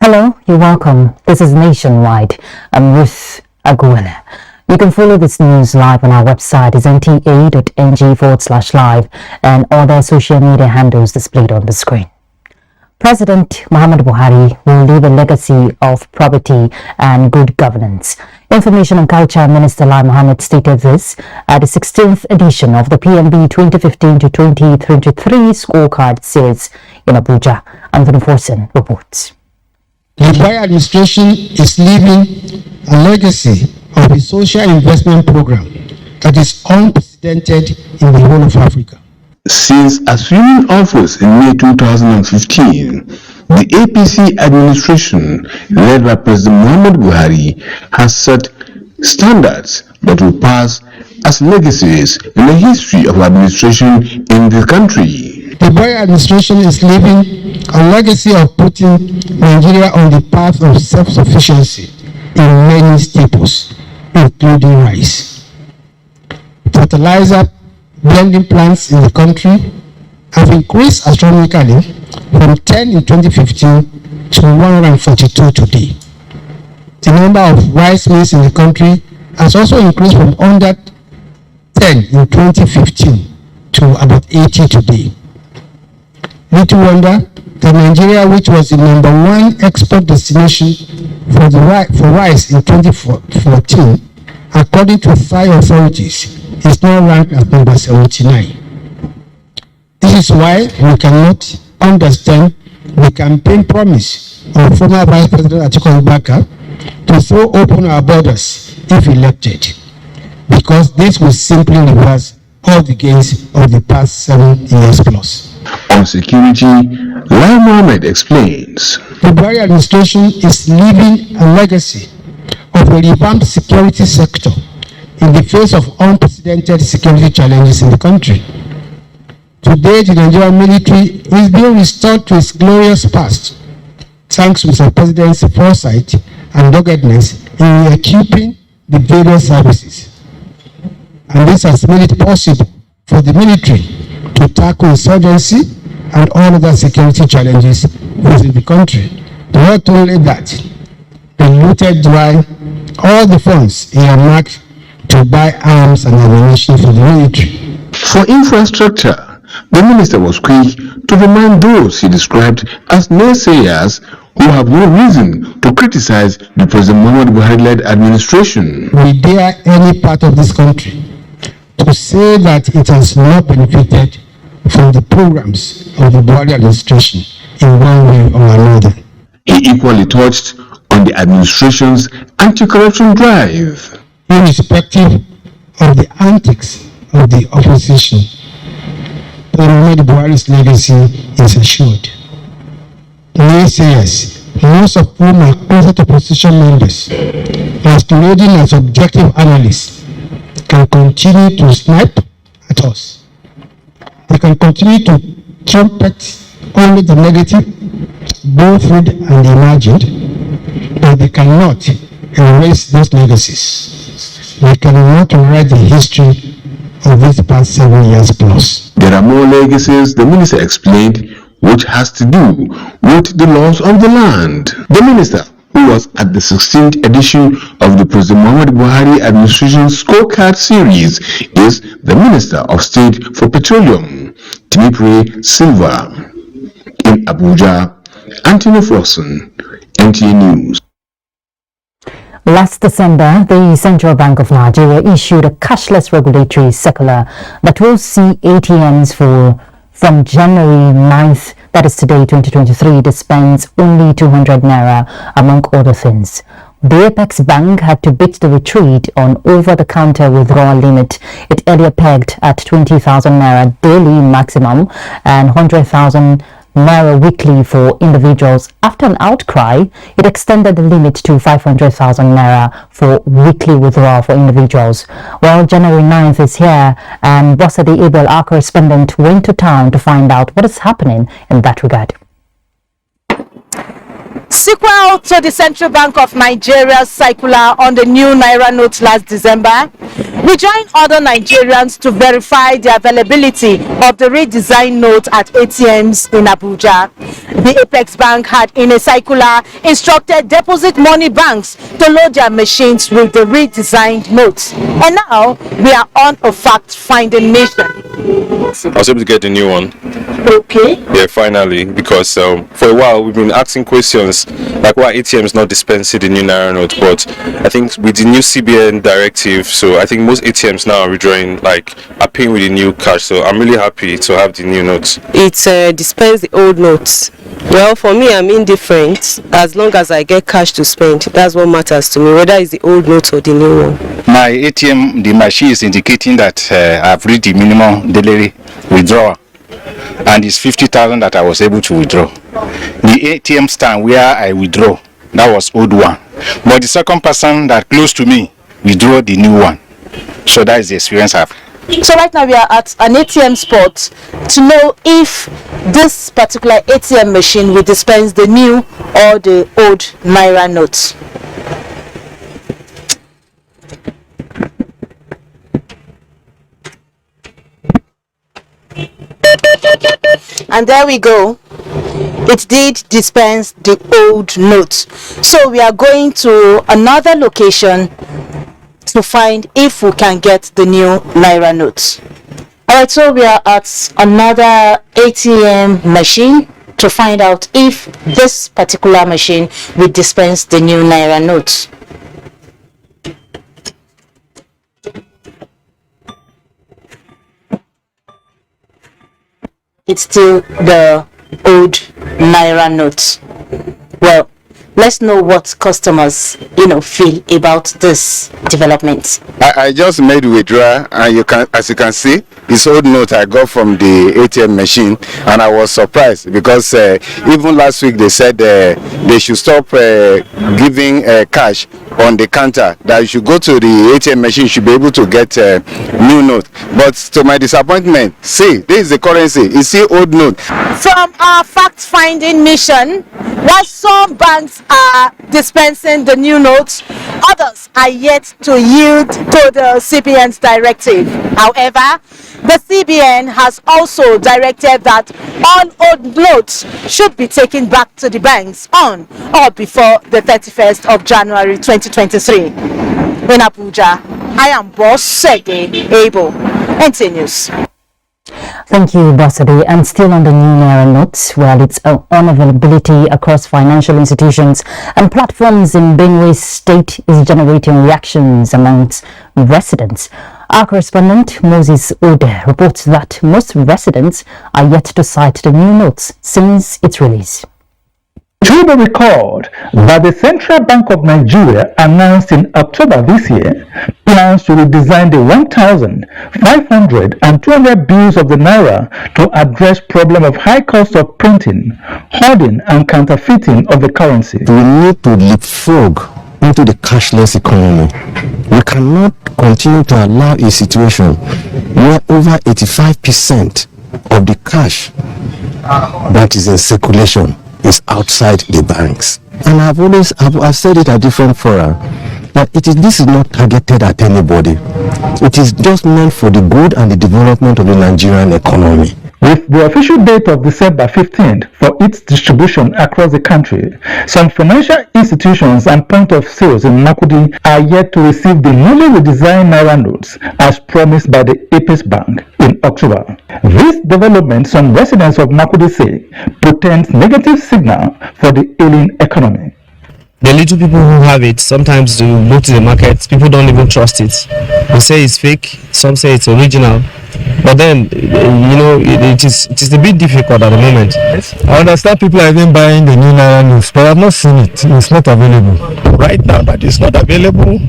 Hello, you're welcome. This is Nationwide. I'm Ruth Aguana. You can follow this news live on our website is nta.ng/live and other social media handles displayed on the screen. President Muhammadu Buhari will leave a legacy of probity and good governance. Information and Culture Minister Lai Mohammed stated this at the 16th edition of the PMB 2015 to 2023 scorecard series in Abuja. Anthony Forson reports. The Buhari administration is leaving a legacy of a social investment program that is unprecedented in the whole of Africa. Since assuming office in May 2015, the APC administration, led by President Muhammadu Buhari, has set standards that will pass as legacies in the history of administration in the country. The Buhari administration is leaving a legacy of putting Nigeria on the path of self-sufficiency in many staples, including rice. Fertilizer blending plants in the country have increased astronomically from 10 in 2015 to 142 today. The number of rice mills in the country has also increased from under 10 in 2015 to about 80 today. Little wonder that Nigeria, which was the #1 export destination for rice in 2014, according to Thai authorities, is now ranked at number 79. This is why we cannot understand the campaign promise of former Vice President Atiku Abubakar to throw open our borders if elected, because this will simply reverse all the gains of the past 7 years plus. On security, Lai Mohammed explains. The Buhari administration is leaving a legacy of a revamped security sector in the face of unprecedented security challenges in the country. Today, the Nigerian military is being restored to its glorious past, thanks to the President's foresight and doggedness in equipping the various services. And this has made it possible for the military to tackle insurgency and all other security challenges facing the country. Not only that, they looted dry all the funds earmarked to buy arms and ammunition for the military. For infrastructure, the minister was quick to remind those he described as naysayers who have no reason to criticize the President Muhammadu Buhari-led administration. We dare any part of this country to say that it has not benefited from the programs of the Buhari administration in one way or another. He equally touched on the administration's anti-corruption drive. Irrespective of the antics of the opposition, President Buhari's legacy is assured. Naysayers, most of whom are closer to opposition members, masquerading as objective analysts, can continue to snipe at us. They can continue to trumpet only the negative, both real and imagined, but they cannot erase those legacies. They cannot rewrite the history of this past 7 years plus. There are more legacies, the minister explained, which has to do with the laws of the land. The minister, who was at the 16th edition of the President Muhammadu Buhari administration scorecard series, is the Minister of State for Petroleum, Timipre Silva. In Abuja, Anthony Forson, NTA News. Last December, the Central Bank of Nigeria issued a cashless regulatory circular that will see ATMs from January 9th, that is today, 2023, dispense only 200 naira, among other things. The Apex Bank had to beat the retreat on over-the-counter withdrawal limit it earlier pegged at 20,000 naira daily maximum and 100,000 naira weekly for individuals. After an outcry, it extended the limit to 500,000 naira for weekly withdrawal for individuals. Well, January 9th is here, and Bosadi Abel, our correspondent, went to town to find out what is happening in that regard. Sequel to the Central Bank of Nigeria's circular on the new Naira notes last December, we joined other Nigerians to verify the availability of the redesigned note at ATMs in Abuja. The Apex Bank had, in a circular, instructed deposit money banks to load their machines with the redesigned notes. And now, we are on a fact-finding mission. I was able to get the new one. Okay. Yeah, finally, because for a while we've been asking questions like why ATM is not dispensing the new Naira note, but I think with the new CBN directive, so I think most ATMs now are withdrawing, like are paying with the new cash. So I'm really happy to have the new notes. It dispense the old notes. Well, for me, I'm indifferent as long as I get cash to spend. That's what matters to me, whether it's the old note or the new one. My ATM, the machine is indicating that I've reached the minimum daily withdrawal, and it's 50,000 that I was able to withdraw. The ATM stand where I withdraw, that was old one, but the second person that close to me withdraw the new one. So that is the experience I've. So right now we are at an ATM spot to know if this particular ATM machine will dispense the new or the old Naira notes. And there we go. It did dispense the old notes. So we are going to another location to find if we can get the new Naira notes. Alright, so we are at another ATM machine to find out if this particular machine will dispense the new Naira notes. It's still the old Naira notes. Well, let's know what customers, feel about this development. I just made withdrawal, and as you can see, it's old note I got from the ATM machine, and I was surprised because even last week they said they should stop giving cash on the counter, that you should go to the ATM machine, you should be able to get new note. But to my disappointment, see, this is the currency, it's still old note. From our fact-finding mission, while some banks are dispensing the new notes, others are yet to yield to the CBN's directive. However, the CBN has also directed that all old notes should be taken back to the banks on or before the 31st of January 2023. In Abuja, I am Boss Sege Abel, NTA News. Thank you, Bosadi. And still on the new Naira notes, well, its unavailability across financial institutions and platforms in Benue State is generating reactions amongst residents. Our correspondent, Moses Ode, reports that most residents are yet to cite the new notes since its release. It will be recalled that the Central Bank of Nigeria announced in October this year plans to redesign the 1,000, 500 and 200 bills of the Naira to address problem of high cost of printing, hoarding and counterfeiting of the currency. We need to leapfrog into the cashless economy. We cannot continue to allow a situation where over 85% of the cash that is in circulation is outside the banks. And I've said it at different fora that this is not targeted at anybody. It is just meant for the good and the development of the Nigerian economy. With the official date of December 15th for its distribution across the country, some financial institutions and point of sales in Makurdi are yet to receive the newly redesigned Naira notes as promised by the Apex Bank in October. This development, some residents of Makurdi say, portends negative signal for the ailing economy. The little people who have it, sometimes they go to the market, people don't even trust it. They say it's fake, some say it's original. But then, it is a bit difficult at the moment. I understand people are even buying the new Naira news, but I've not seen it. It's not available. Right now, that is not available.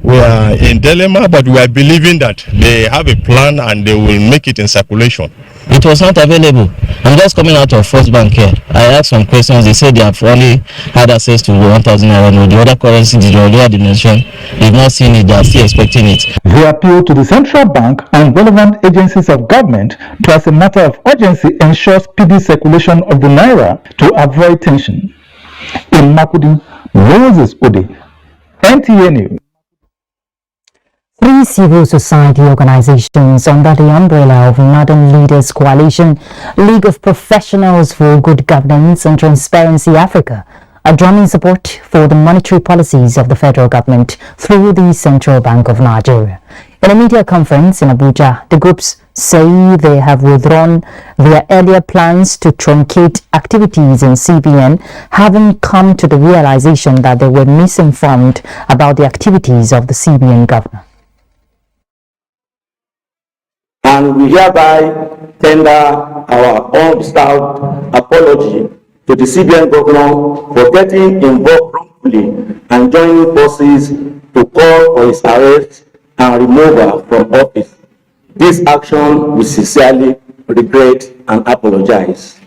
We are in dilemma, but we are believing that they have a plan and they will make it in circulation. It was not available. I'm just coming out of First Bank here. I asked some questions. They said they have only had access to the 1,000 naira note. The other currency, the earlier dimension, they've not seen it. They are still expecting it. They appeal to the central bank and relevant agencies of government to, as a matter of urgency, ensure speedy circulation of the naira to avoid tension. In Makudi, Moses Ode, NTA News. 3 civil society organizations under the umbrella of Northern Leaders Coalition, League of Professionals for Good Governance and Transparency Africa, are drumming support for the monetary policies of the federal government through the Central Bank of Nigeria. In a media conference in Abuja, the groups say they have withdrawn their earlier plans to truncate activities in CBN, having come to the realization that they were misinformed about the activities of the CBN governor. And we hereby tender our unreserved apology to the CBN governor for getting involved wrongfully and joining forces to call for his arrest and removal from office. This action we sincerely regret and apologize.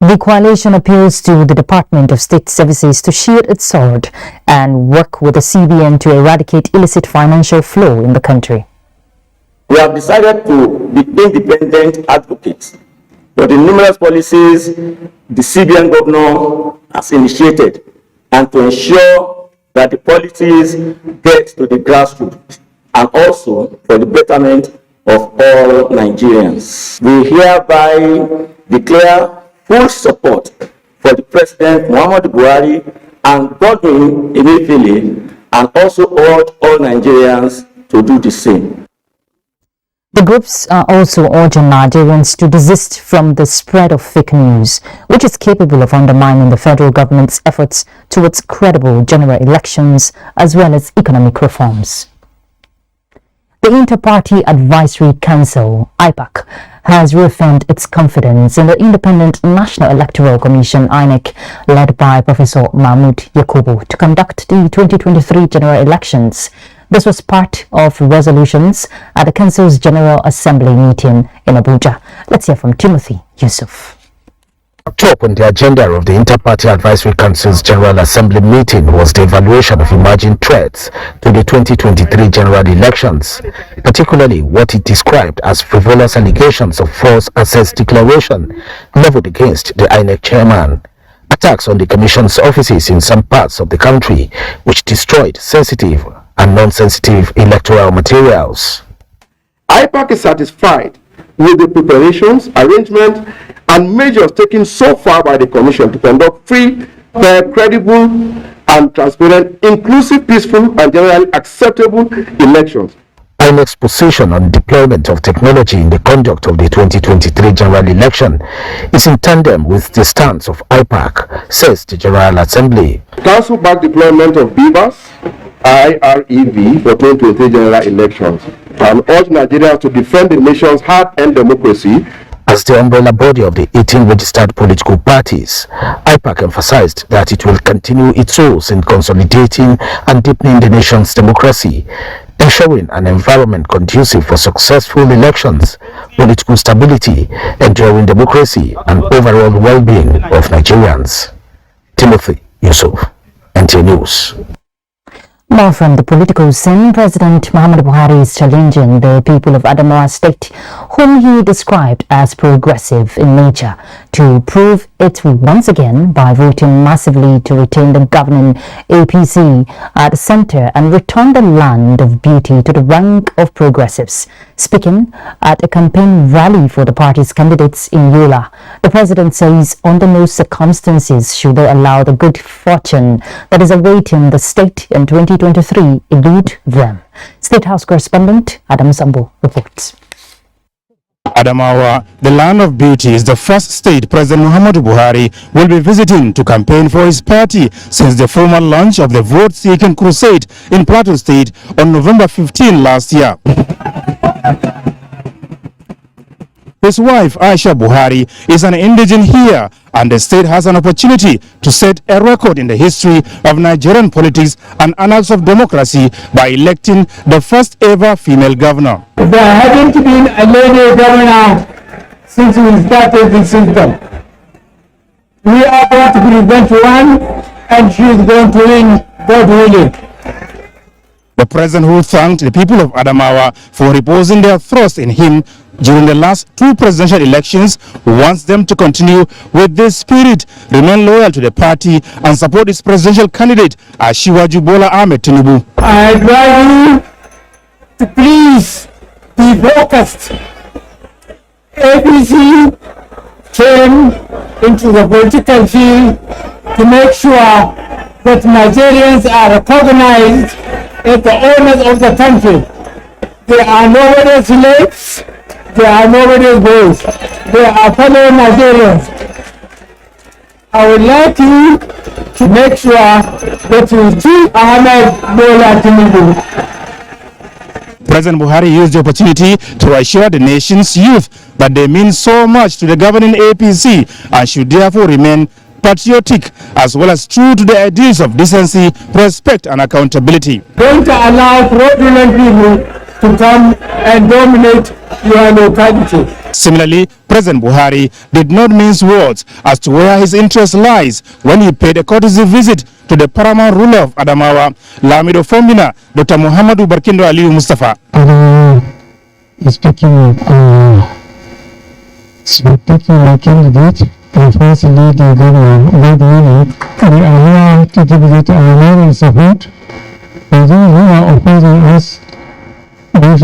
The coalition appeals to the Department of State Services to shield its sword and work with the CBN to eradicate illicit financial flow in the country. We have decided to be independent advocates for the numerous policies the CBN governor has initiated and to ensure that the policies get to the grassroots and also for the betterment of all Nigerians. We hereby declare full support for the President Muhammadu Buhari and Godwin Emefiele, and also urge all Nigerians to do the same. The groups are also urging Nigerians to desist from the spread of fake news, which is capable of undermining the federal government's efforts towards credible general elections as well as economic reforms. The Inter-Party Advisory Council, IPAC, has reaffirmed its confidence in the Independent National Electoral Commission, INEC, led by Professor Mahmood Yakubu, to conduct the 2023 general elections. This was part of resolutions at the Council's General Assembly meeting in Abuja. Let's hear from Timothy Yusuf. Top on the agenda of the Inter-Party Advisory Council's General Assembly meeting was the evaluation of emerging threats to the 2023 general elections, particularly what it described as frivolous allegations of false assets declaration leveled against the INEC chairman, attacks on the Commission's offices in some parts of the country, which destroyed sensitive and non-sensitive electoral materials. IPAC is satisfied with the preparations, arrangement, and measures taken so far by the Commission to conduct free, fair, credible, and transparent, inclusive, peaceful, and generally acceptable elections. INEC's position on deployment of technology in the conduct of the 2023 general election is in tandem with the stance of IPAC, says the General Assembly. Council-backed deployment of BVAS, IREV for 2023 general elections, and urge Nigerians to defend the nation's hard-earned democracy. As the umbrella body of the 18 registered political parties, IPAC emphasized that it will continue its roles in consolidating and deepening the nation's democracy, ensuring an environment conducive for successful elections, political stability, enduring democracy, and overall well-being of Nigerians. Timothy Yusuf, NTA News. More from the political scene, President Muhammadu Buhari is challenging the people of Adamawa State, whom he described as progressive in nature, to prove it once again by voting massively to retain the governing APC at the center and return the land of beauty to the rank of progressives. Speaking at a campaign rally for the party's candidates in Yola, the president says under no circumstances should they allow the good fortune that is awaiting the state in 2023 elude them. State House correspondent Adam Sambo reports. Adamawa, the land of beauty, is the first state President Muhammadu Buhari will be visiting to campaign for his party since the formal launch of the vote-seeking crusade in Plateau State on November 15 last year. His wife, Aisha Buhari, is an indigene here, and the state has an opportunity to set a record in the history of Nigerian politics and annals of democracy by electing the first ever female governor. There hasn't been a lady governor since we started the system. We are going to present one, and she is going to win, God willing. The president, who thanked the people of Adamawa for reposing their trust in him during the last two presidential elections, wants them to continue with this spirit, remain loyal to the party, and support its presidential candidate, Asiwaju Bola Ahmed Tinubu. I advise you to please be focused. APC came into the political field to make sure that Nigerians are recognized as the owners of the country. They are nobody's slaves. They are nobody's boys. They are fellow Nigerians. I would like you to make sure that you choose Ahmed Bola Tinubu. President Buhari used the opportunity to assure the nation's youth that they mean so much to the governing APC and should therefore remain patriotic as well as true to the ideals of decency, respect and accountability. Don't allow fraudulent people to come and dominate your locality. Similarly, President Buhari did not mince words as to where his interest lies when he paid a courtesy visit to the paramount ruler of Adamawa, Lamido Fombina, Dr. Muhammadu Barkindo Aliyu Mustafa. Is picking a spectacular candidate and first lead the government. God willing, we are here to delegate our moral support for those who are opposing us. Both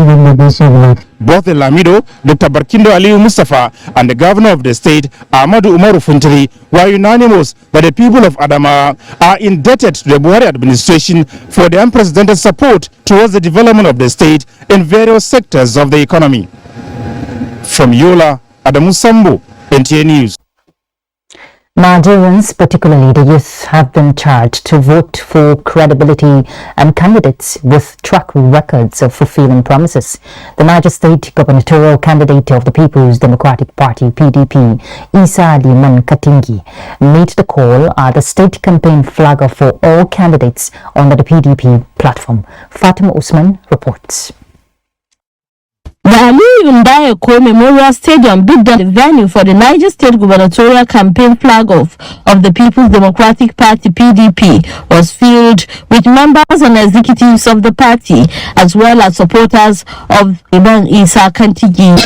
the Lamido, Dr. Barkindo Aliyu Mustafa, and the governor of the state, Ahmadu Umaru Funtiri, were unanimous that the people of Adamawa are indebted to the Buhari administration for the unprecedented support towards the development of the state in various sectors of the economy. From Yola, Adamu Sambo, NTA News. Nigerians, particularly the youth, have been charged to vote for credibility and candidates with track records of fulfilling promises. The Niger State gubernatorial candidate of the People's Democratic Party, PDP, Isa Liman Katingi, made the call at the state campaign flagger for all candidates under the PDP platform. Fatima Usman reports. The Aliyu Ndayeko Memorial Stadium, big the venue for the Niger State gubernatorial campaign flag-off of the People's Democratic Party (PDP), was filled with members and executives of the party, as well as supporters of Imam Isa Kantigi.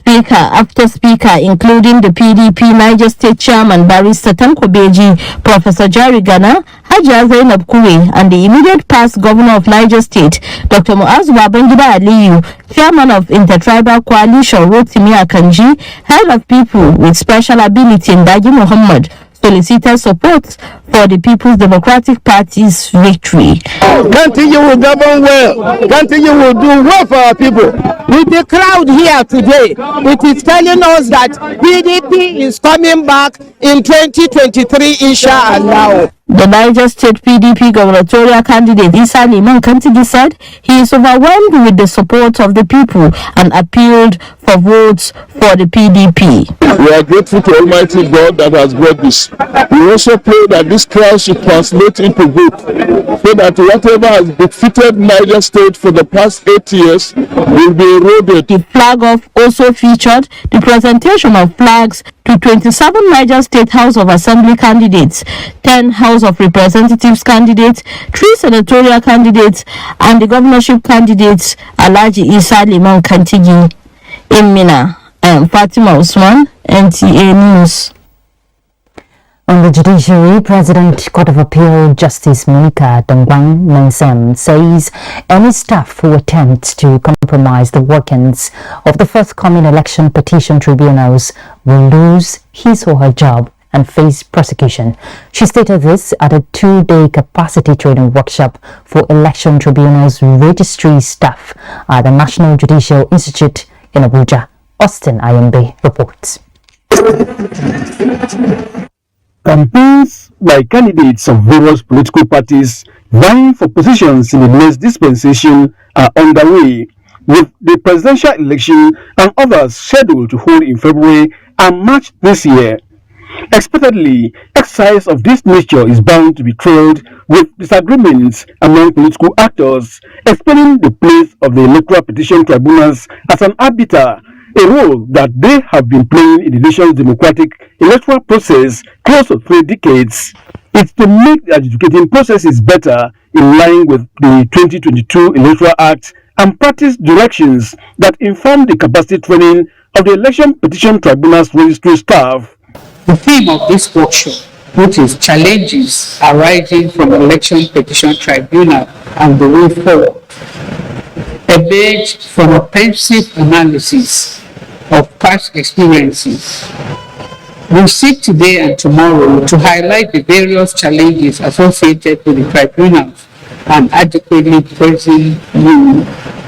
Speaker after speaker, including the PDP Niger State Chairman Barrister Tanko Beji, Professor Jari Gana, Hajiya Zainab Kure, and the immediate past governor of Niger State, Dr. Muazu Babangida Aliyu, Chairman of Intertribal Coalition Rotimi Akanji, Head of People with Special Ability Ndaji Muhammad, solicited support for the People's Democratic Party's victory. Continue will govern well. Continue will do well for our people. With the crowd here today, it is telling us that PDP is coming back in 2023, inshallah. The Niger State PDP gubernatorial candidate Isa Liman Kantigi said he is overwhelmed with the support of the people and appealed for votes for the PDP. We are grateful to Almighty God that has brought this. We also pray that this trial should translate into vote, so that whatever has defeated Niger State for the past 8 years will be eroded. The flag-off also featured the presentation of flags to 27 Niger State House of Assembly candidates, 10 House of Representatives candidates, 3 senatorial candidates, and the governorship candidates Alhaji Isa Liman Kantigi. In Mina, I am Fatima Usman, NTA News. On the judiciary, President Court of Appeal Justice Monica Dongwang Mensem says any staff who attempts to compromise the workings of the forthcoming election petition tribunals will lose his or her job and face prosecution. She stated this at a 2-day capacity training workshop for Election Tribunal's registry staff at the National Judicial Institute in Abuja. Austin Ayombe reports. Campaigns by candidates of various political parties vying for positions in the next dispensation are underway, with the presidential election and others scheduled to hold in February and March this year. Expectedly, exercise of this nature is bound to be trailed with disagreements among political actors, explaining the place of the electoral petition tribunals as an arbiter, a role that they have been playing in the nation's democratic electoral process close to 3 decades. It's to make the adjudicating processes better in line with the 2022 Electoral Act and practice directions that inform the capacity training of the Election Petition Tribunal's registry staff. The theme of this workshop, which is challenges arising from Election Petition Tribunal and the way forward, emerged from a pensive analysis of past experiences. We seek today and tomorrow to highlight the various challenges associated with the tribunals and adequately present you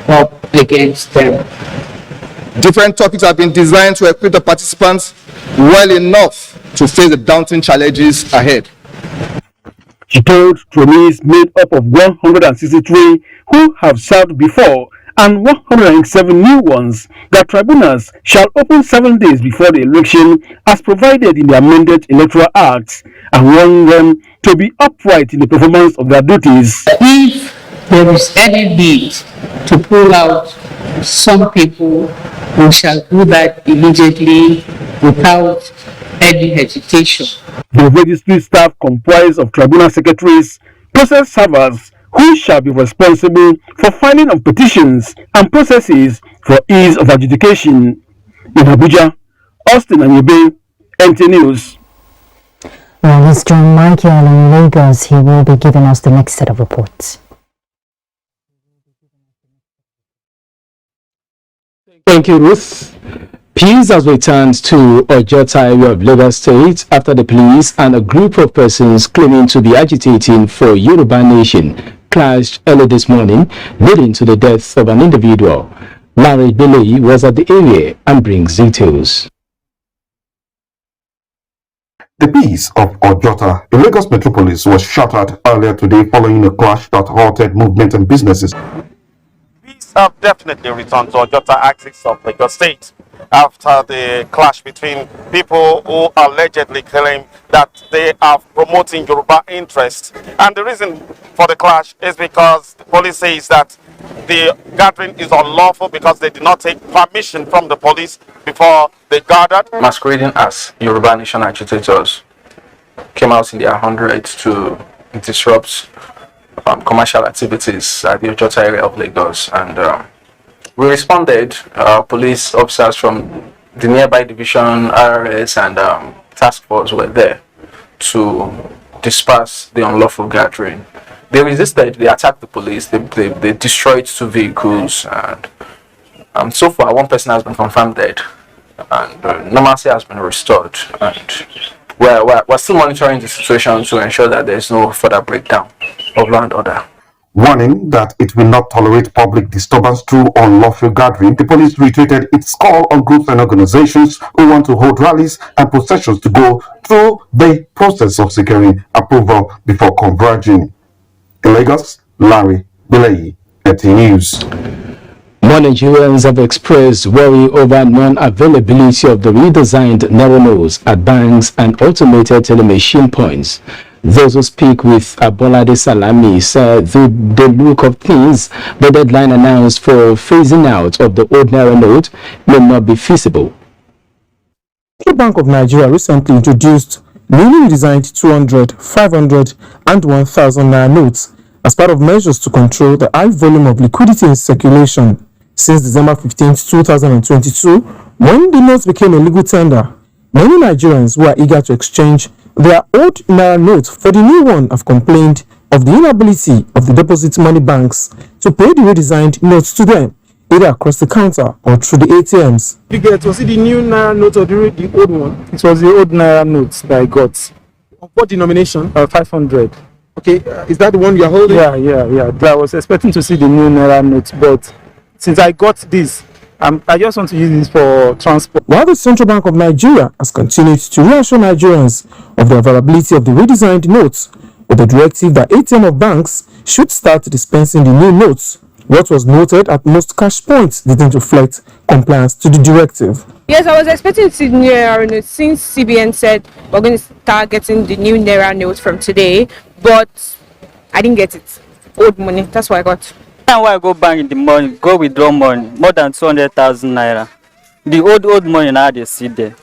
up against them. Different topics have been designed to equip the participants well enough to face the daunting challenges ahead. She told trainees made up of 163 who have served before and 107 new ones that tribunals shall open 7 days before the election as provided in the amended Electoral Act, and warned them to be upright in the performance of their duties. If there is any need to pull out some people, we shall do that immediately without any hesitation. The registry staff comprise of tribunal secretaries, process servers, who shall be responsible for filing of petitions and processes for ease of adjudication. In Abuja, Austin Ayombe, NTA News. Well, he's John Michael in Lagos. He will be giving us the next set of reports. Thank you, Ruth. Peace has returned to Ojota area of Lagos State after the police and a group of persons claiming to be agitating for Yoruba Nation clashed early this morning, leading to the death of an individual. Larry Billy was at the area and brings details. The peace of Ojota in Lagos metropolis was shattered earlier today following a clash that halted movement and businesses. Peace have definitely returned to Ojota axis of Lagos State after the clash between people who allegedly claim that they are promoting Yoruba interest. And the reason for the clash is because the police says that the gathering is unlawful because they did not take permission from the police before they gathered. Masquerading as Yoruba Nation agitators came out in their hundreds to disrupt commercial activities at the Ojota area of Lagos, and we responded. Police officers from the nearby division, RRS, and task force were there to disperse the unlawful gathering. They resisted, they attacked the police, they destroyed 2 vehicles, and so far 1 person has been confirmed dead, and normalcy has been restored, and we're still monitoring the situation to ensure that there is no further breakdown of law and order. Warning that it will not tolerate public disturbance through unlawful gathering, the police reiterated its call on groups and organizations who want to hold rallies and processions to go through the process of securing approval before converging. In Lagos, Larry Bilei, NTA News. More Nigerians have expressed worry over non-availability of the redesigned narrow nose at banks and automated teller machine points. Those who speak with Abolade Salami said the look of things, the deadline announced for phasing out of the old narrow note may not be feasible. The Bank of Nigeria recently introduced newly redesigned 200, 500 and 1,000 naira notes as part of measures to control the high volume of liquidity in circulation. Since December 15, 2022, when the notes became a legal tender, many Nigerians who are eager to exchange their old naira notes for the new one have complained of the inability of the deposit money banks to pay the redesigned notes to them, either across the counter or through the ATMs. You get, was it the new Naira note or the old one? It was the old Naira note that I got. Of what denomination? 500. Okay, is that the one you're holding? Yeah. I was expecting to see the new Naira note, but since I got this, I just want to use this for transport. While the Central Bank of Nigeria has continued to reassure Nigerians of the availability of the redesigned notes, with the directive that ATM of banks should start dispensing the new notes, what was noted at most cash points didn't reflect compliance to the directive. Yes, I was expecting to see the new Naira notes since CBN said we're going to start getting the new Naira notes from today, but I didn't get it. Old money, that's what I got. Now I go bank in the morning, go withdraw money, more than 200,000 naira. The old money now they see there.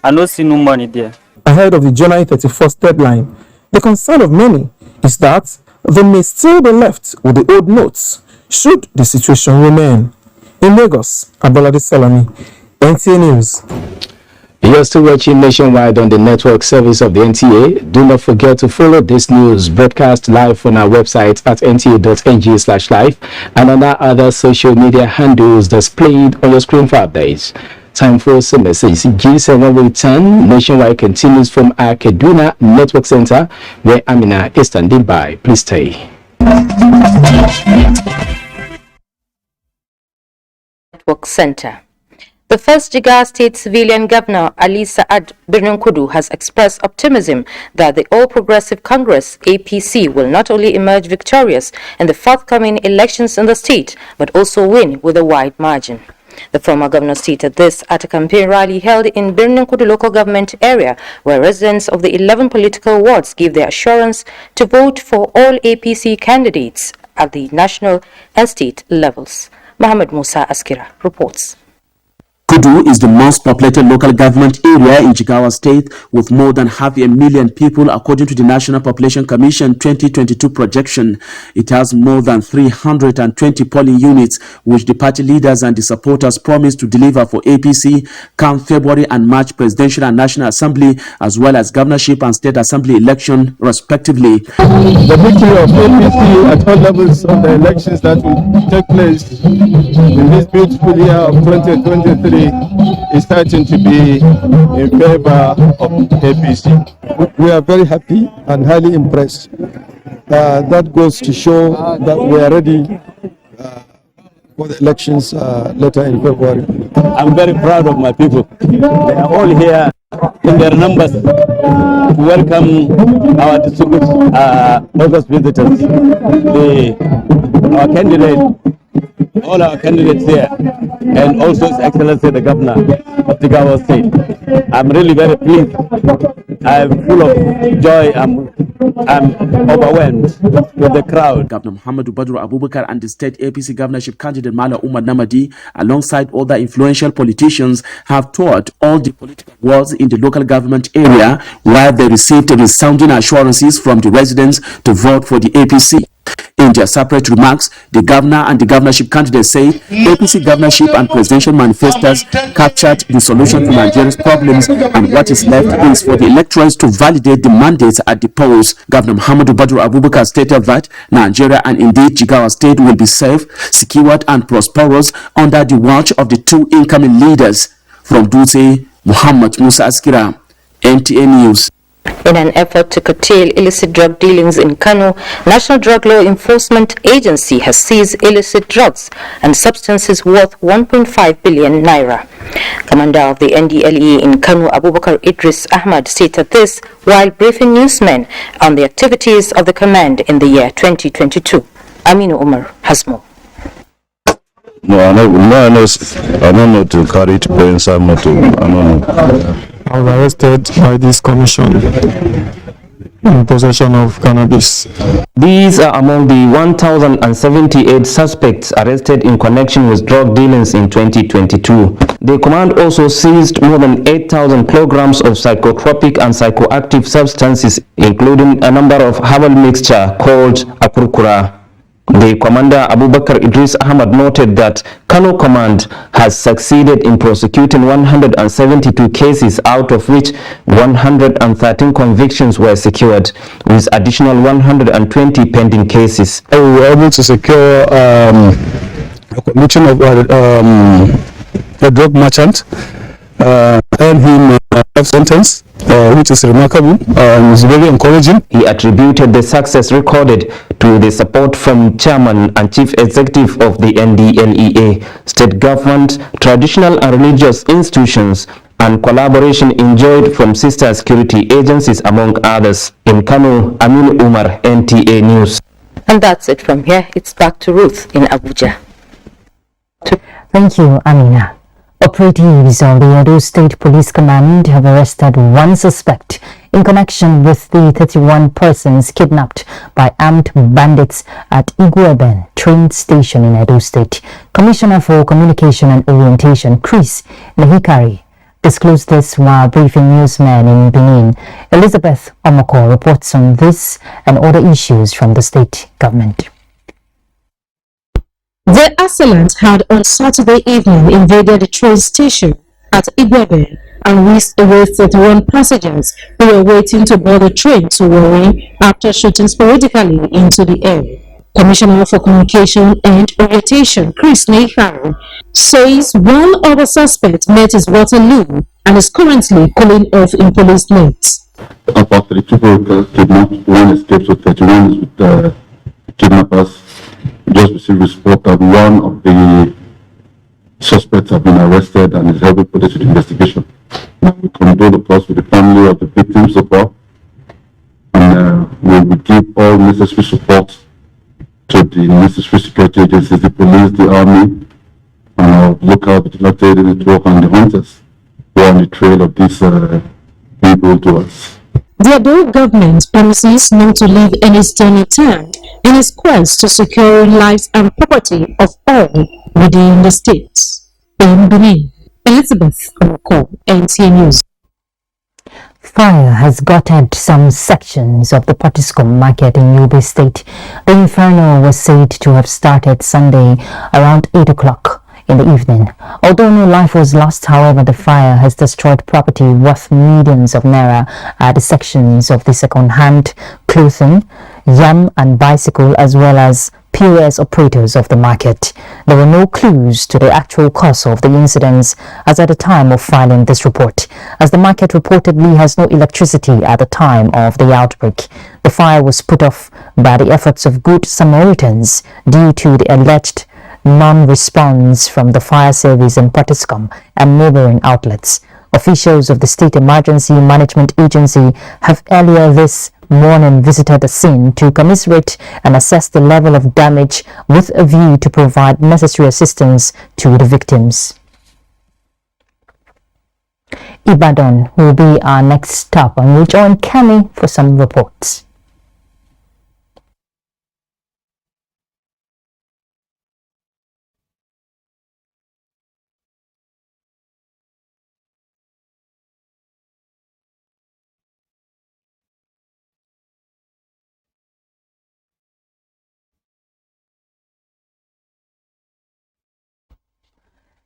I don't see no money there. Ahead of the January 31st deadline, the concern of many is that they may still be left with the old notes should the situation remain. In Lagos, Abolade Salami, NTA News. You're still watching Nationwide on the network service of the NTA. Do not forget to follow this news broadcast live on our website at nta.ng/live and on our other social media handles displayed on your screen for updates. Time for some messages. G7 when we return, Nationwide continues from our Kaduna Network Center, where Amina is standing by. Please stay. Network Center. The first Jigawa State civilian governor, Ali Saad Birnin has expressed optimism that the All Progressive Congress, APC, will not only emerge victorious in the forthcoming elections in the state, but also win with a wide margin. The former governor stated this at a campaign rally held in Birnin local government area, where residents of the 11 political wards gave their assurance to vote for all APC candidates at the national and state levels. Mohammed Musa Askira reports. Kudu is the most populated local government area in Jigawa State with more than 500,000 people according to the National Population Commission 2022 projection. It has more than 320 polling units which the party leaders and the supporters promised to deliver for APC come February and March presidential and national assembly as well as governorship and state assembly election respectively. The victory of APC at all levels of the elections that will take place in this beautiful year of 2023 is starting to be in favor of APC. We are very happy and highly impressed. That goes to show that we are ready for the elections later in February. I'm very proud of my people. They are all here in their numbers to welcome our distinguished August visitors. Our candidate, all our candidates here, and also His Excellency the Governor of Jigawa State. I'm really very pleased. I'm full of joy. I'm overwhelmed with the crowd. Governor Muhammadu Badru Abubakar and the state APC governorship candidate Mala Umar Namadi, alongside other influential politicians, have toured all the political wards in the local government area where they received resounding assurances from the residents to vote for the APC. In their separate remarks, the governor and the governorship candidates say APC governorship and presidential manifestos captured the solution to Nigeria's problems, and what is left is for the electors to validate the mandates at the polls. Governor Muhammadu Badru Abubakar stated that Nigeria and indeed Jigawa State will be safe, secured and prosperous under the watch of the two incoming leaders. From Dutse, Muhammad Musa Askira, NTA News. In an effort to curtail illicit drug dealings in Kano, National Drug Law Enforcement Agency has seized illicit drugs and substances worth 1.5 billion naira. Commander of the NDLE in Kano, Abubakar Idris Ahmad, stated this while briefing newsmen on the activities of the command in the year 2022. Aminu Umar has more. No, I don't know to carry it points. I don't know. I was arrested by this commission in possession of cannabis. These are among the 1,078 suspects arrested in connection with drug dealings in 2022. The command also seized more than 8,000 kilograms of psychotropic and psychoactive substances, including a number of herbal mixture called akurkura. The commander Abubakar Idris Ahmad noted that Kano Command has succeeded in prosecuting 172 cases, out of which 113 convictions were secured, with additional 120 pending cases. We were able to secure conviction of a drug merchant, earned him a life sentence, which is remarkable and is very encouraging. He attributed the success recorded to the support from Chairman and Chief Executive of the NDLEA, state government, traditional and religious institutions, and collaboration enjoyed from sister security agencies, among others. In Kano, Amin Umar, NTA News. And that's it from here. It's back to Ruth in Abuja. Thank you, Amina. Operatives of the Edo State Police Command have arrested one suspect in connection with the 31 persons kidnapped by armed bandits at Igueben train station in Edo State. Commissioner for Communication and Orientation, Chris Nehikari, disclosed this while briefing newsmen in Benin. Elizabeth Omoko reports on this and other issues from the state government. The assailants had on Saturday evening invaded the train station at Igueben and whisked away 31 passengers who were waiting to board the train to Warri after shooting sporadically into the air. Commissioner for Communication and Orientation, Chris Nehikari, says one other suspect met his Waterloo and is currently cooling off in police nets. About 3 people kidnapped, one escaped, so 31 is with the kidnappers. Just received report that one of the suspects have been arrested and is helping police with investigation. We condole the cause with the family of the victims so far, and we will give all necessary support to the necessary security agencies, the police, the army, and our local vigilante network and the hunters who are on the trail of these people to us. The Ado government promises not to leave any stone unturned in its quest to secure lives and property of all within the states. In Benin, Elizabeth Omoko, NTA News. Fire has gutted some sections of the Potiskum market in Yobe State. The inferno was said to have started Sunday around 8 o'clock in the evening. Although no life was lost, however, the fire has destroyed property worth millions of naira at the sections of the second-hand clothing, yam and bicycle, as well as POS operators of the market. There were no clues to the actual cause of the incidents as at the time of filing this report, as the market reportedly has no electricity at the time of the outbreak. The fire was put off by the efforts of good Samaritans due to the alleged non-response from the fire service in Potiskum and neighboring outlets. Officials of the State Emergency Management Agency have earlier this morning visited the scene to commiserate and assess the level of damage with a view to provide necessary assistance to the victims. Ibadan will be our next stop, and we'll join Kemi for some reports.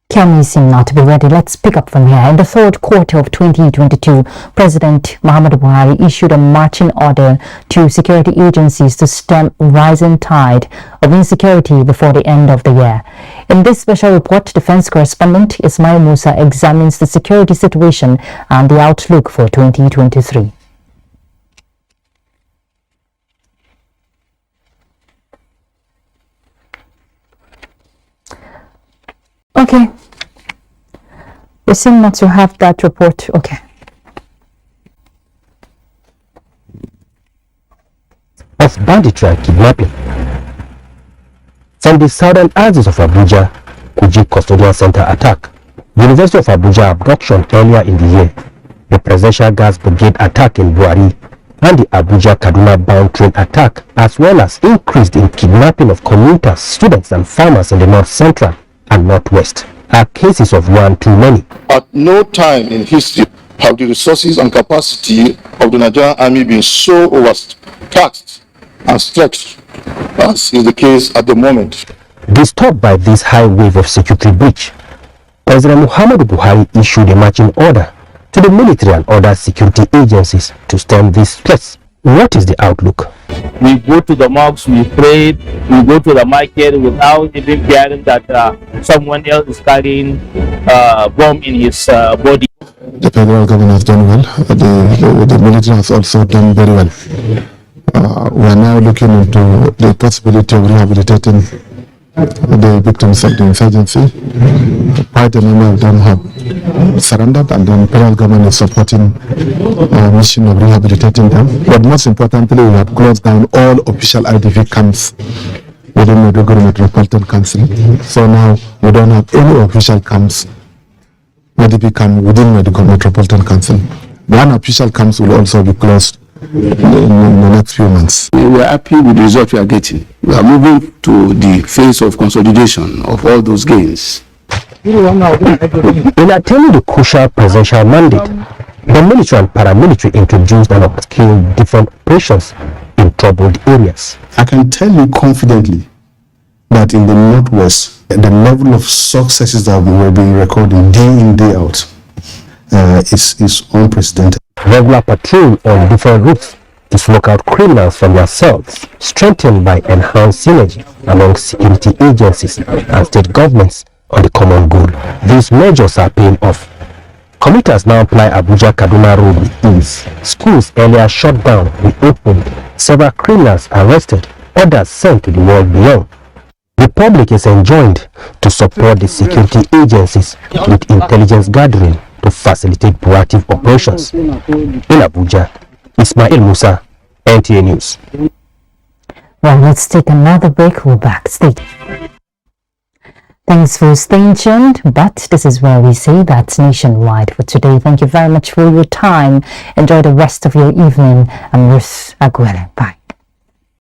Kemi seem not to be ready. Let's pick up from here. In the third quarter of 2022, President Muhammadu Buhari issued a marching order to security agencies to stem rising tide of insecurity before the end of the year. In this special report, defense correspondent Ismail Musa examines the security situation and the outlook for 2023. Okay. We seem not to have that report. Okay. Of banditry and kidnapping. From the southern axis of Abuja, Kuji Custodial Center attack, University of Abuja abduction earlier in the year, the Presidential Gas Brigade attack in Buhari, and the Abuja-Kaduna bound train attack, as well as increased in kidnapping of commuters, students and farmers in the north central and northwest, are cases of one too many. At no time in history have the resources and capacity of the Nigerian army been so overtaxed and stretched as is the case at the moment. Disturbed by this high wave of security breach, President Muhammadu Buhari issued a marching order to the military and other security agencies to stem this stress. What is the outlook? We go to the mosques, we pray, we go to the market without even fearing that someone else is carrying bomb in his body. The federal government has done well. The military has also done very well. We are now looking into the possibility of rehabilitating the victims of the insurgency. Quite a number of them have surrendered, and the federal government is supporting a mission of rehabilitating them. But most importantly, we have closed down all official IDP camps within Maiduguri Metropolitan Council. So now we don't have any official camps IDP camp within Maiduguri Metropolitan Council. One official camps will also be closed in the next few months. We are happy with the result we are getting. We are moving to the phase of consolidation of all those gains. In attaining the crucial presidential mandate, the military and paramilitary introduced and upscaled different operations in troubled areas. I can tell you confidently that in the Northwest, the level of successes that we were being recorded day in, day out is unprecedented. Regular patrol on different routes to smoke out criminals from their cells, strengthened by enhanced synergy among security agencies and state governments on the common goal. These measures are paying off. Commuters now apply Abuja-Kaduna Road with ease. Schools earlier shut down, reopened, several criminals arrested, others sent to the world beyond. The public is enjoined to support the security agencies with intelligence gathering to facilitate proactive operations. In Abuja, Ismail Musa, NTA News. Well, let's take another break. We're back. Stay. Thanks for staying tuned, but this is where we say that's nationwide for today. Thank you very much for your time. Enjoy the rest of your evening. I'm Ruth Aguilera. Bye.